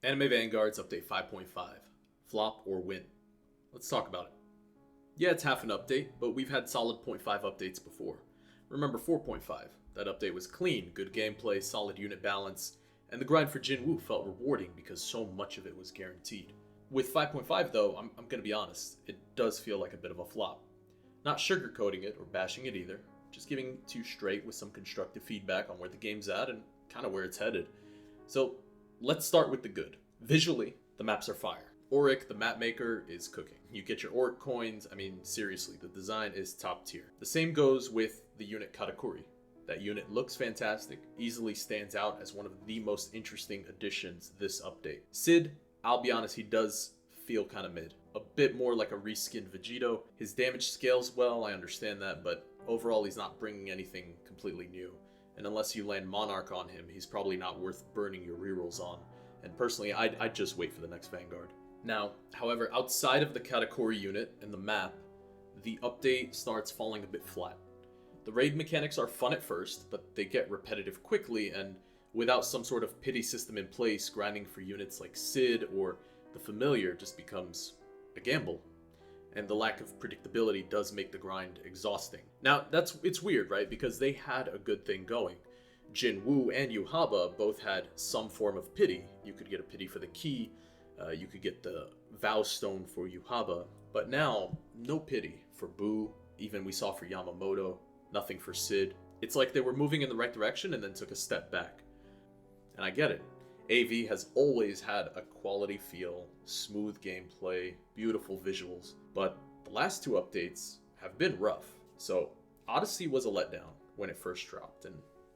Anime Vanguards Update 5.5. Flop or win? Let's talk about it. Yeah, it's half an update, but we've had solid 0.5 updates before. Remember 4.5. That update was clean, good gameplay, solid unit balance, and the grind for Jinwoo felt rewarding because so much of it was guaranteed. With 5.5 though, I'm gonna be honest, it does feel like a bit of a flop. Not sugarcoating it or bashing it either, just giving it to you straight with some constructive feedback on where the game's at and kind of where it's headed. So let's start with the good. Visually, the maps are fire. Auric, the map maker, is cooking. You get your Auric coins. I mean, seriously, the design is top tier. The same goes with the unit Katakuri. That unit looks fantastic, easily stands out as one of the most interesting additions this update. Sid, I'll be honest, he does feel kind of mid. A bit more like a reskinned Vegito. His damage scales well, I understand that, but overall he's not bringing anything completely new. And unless you land Monarch on him, he's probably not worth burning your rerolls on. And personally, I'd just wait for the next Vanguard. Now, however, outside of the Katakuri unit and the map, the update starts falling a bit flat. The raid mechanics are fun at first, but they get repetitive quickly, and without some sort of pity system in place, grinding for units like Sid or the Familiar just becomes a gamble. And the lack of predictability does make the grind exhausting. Now, it's weird, right? Because they had a good thing going. Jinwoo and Yuhaba both had some form of pity. You could get a pity for the key, you could get the Vow Stone for Yuhaba, but now, no pity for Boo, even we saw for Yamamoto, nothing for Sid. It's like they were moving in the right direction and then took a step back. And I get it. AV has always had a quality feel, smooth gameplay, beautiful visuals, but the last two updates have been rough. So Odyssey was a letdown when it first dropped, and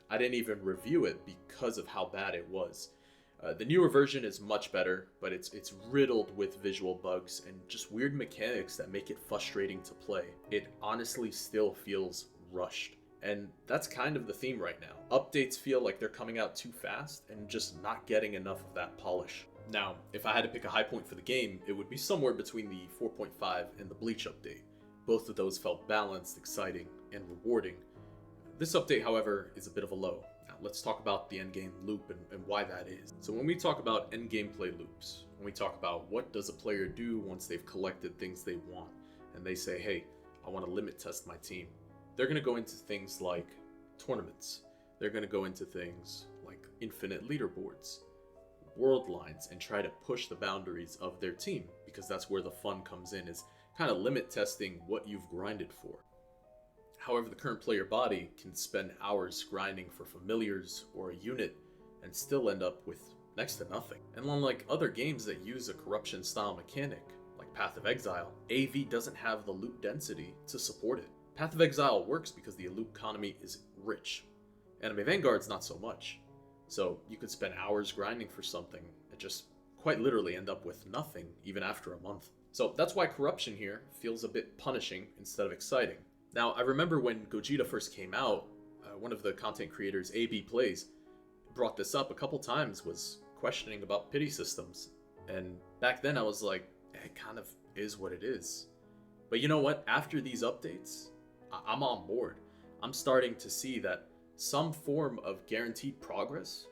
I didn't even review it because of how bad it was. The newer version is much better, but it's riddled with visual bugs and just weird mechanics that make it frustrating to play. It honestly still feels rushed. And that's kind of the theme right now. Updates feel like they're coming out too fast and just not getting enough of that polish. Now, if I had to pick a high point for the game, it would be somewhere between the 4.5 and the Bleach update. Both of those felt balanced, exciting, and rewarding. This update, however, is a bit of a low. Now, let's talk about the endgame loop and why that is. So when we talk about endgame play loops, when we talk about what does a player do once they've collected things they want, and they say, hey, I want to limit test my team, they're going to go into things like tournaments. They're going to go into things like infinite leaderboards, world lines, and try to push the boundaries of their team, because that's where the fun comes in, is kind of limit testing what you've grinded for. However, the current player body can spend hours grinding for familiars or a unit and still end up with next to nothing. And unlike other games that use a corruption style mechanic, like Path of Exile, AV doesn't have the loot density to support it. Path of Exile works because the loot economy is rich. Anime Vanguard's not so much. So you could spend hours grinding for something and just quite literally end up with nothing even after a month. So that's why corruption here feels a bit punishing instead of exciting. Now, I remember when Gogeta first came out, one of the content creators, AB Plays, brought this up a couple times, was questioning about pity systems. And back then I was like, it kind of is what it is. But you know what? After these updates, I'm on board. I'm starting to see that some form of guaranteed progress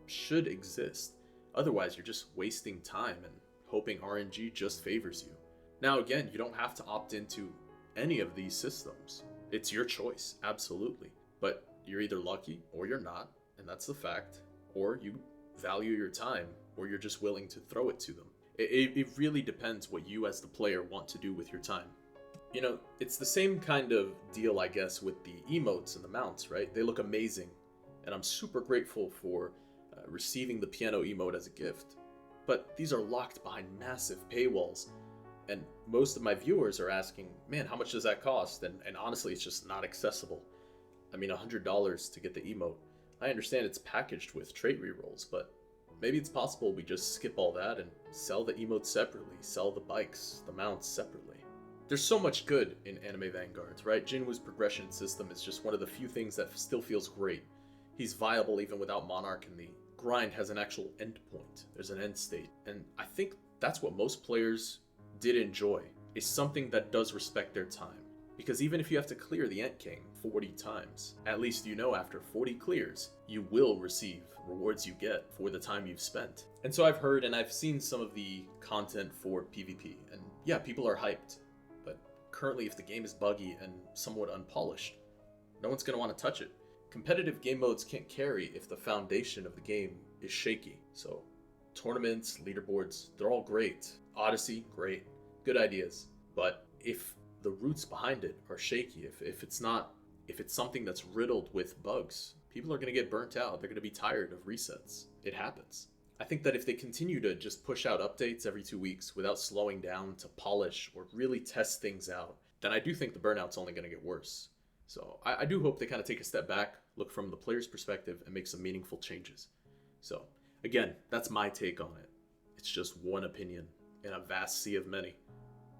should exist. Otherwise, you're just wasting time and hoping RNG just favors you. Now again, you don't have to opt into any of these systems. It's your choice, absolutely. But you're either lucky or you're not, and that's the fact. Or you value your time, or you're just willing to throw it to them. It really depends what you as the player want to do with your time. You know, it's the same kind of deal, I guess, with the emotes and the mounts, right? They look amazing, and I'm super grateful for receiving the piano emote as a gift. But these are locked behind massive paywalls, and most of my viewers are asking, man, how much does that cost? And honestly, it's just not accessible. I mean, $100 to get the emote. I understand it's packaged with trait rerolls, but maybe it's possible we just skip all that and sell the emotes separately, sell the bikes, the mounts separately. There's so much good in Anime Vanguards, right? Jinwoo's progression system is just one of the few things that still feels great. He's viable even without Monarch, and the grind has an actual end point. There's an end state. And I think that's what most players did enjoy, is something that does respect their time. Because even if you have to clear the Endgame 40 times, at least you know after 40 clears, you will receive rewards you get for the time you've spent. And so I've heard and I've seen some of the content for PvP, and yeah, people are hyped. But currently, if the game is buggy and somewhat unpolished, no one's going to want to touch it. Competitive game modes can't carry if the foundation of the game is shaky. So tournaments, leaderboards, they're all great. Odyssey, great. Good ideas. But if the roots behind it are shaky, if it's something that's riddled with bugs, people are going to get burnt out. They're going to be tired of resets. It happens. I think that if they continue to just push out updates every 2 weeks without slowing down to polish or really test things out, then I do think the burnout's only going to get worse. So I do hope they kind of take a step back, look from the player's perspective, and make some meaningful changes. So again, that's my take on it. It's just one opinion in a vast sea of many.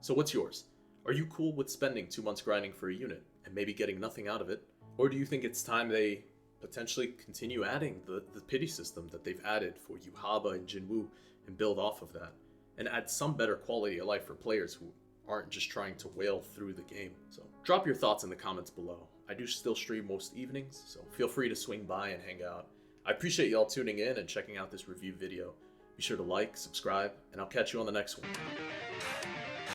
So what's yours? Are you cool with spending 2 months grinding for a unit and maybe getting nothing out of it? Or do you think it's time they potentially continue adding the pity system that they've added for Yuhaba and Jinwoo and build off of that? And add some better quality of life for players who aren't just trying to wail through the game. So drop your thoughts in the comments below. I do still stream most evenings, so feel free to swing by and hang out. I appreciate y'all tuning in and checking out this review video. Be sure to like, subscribe, and I'll catch you on the next one.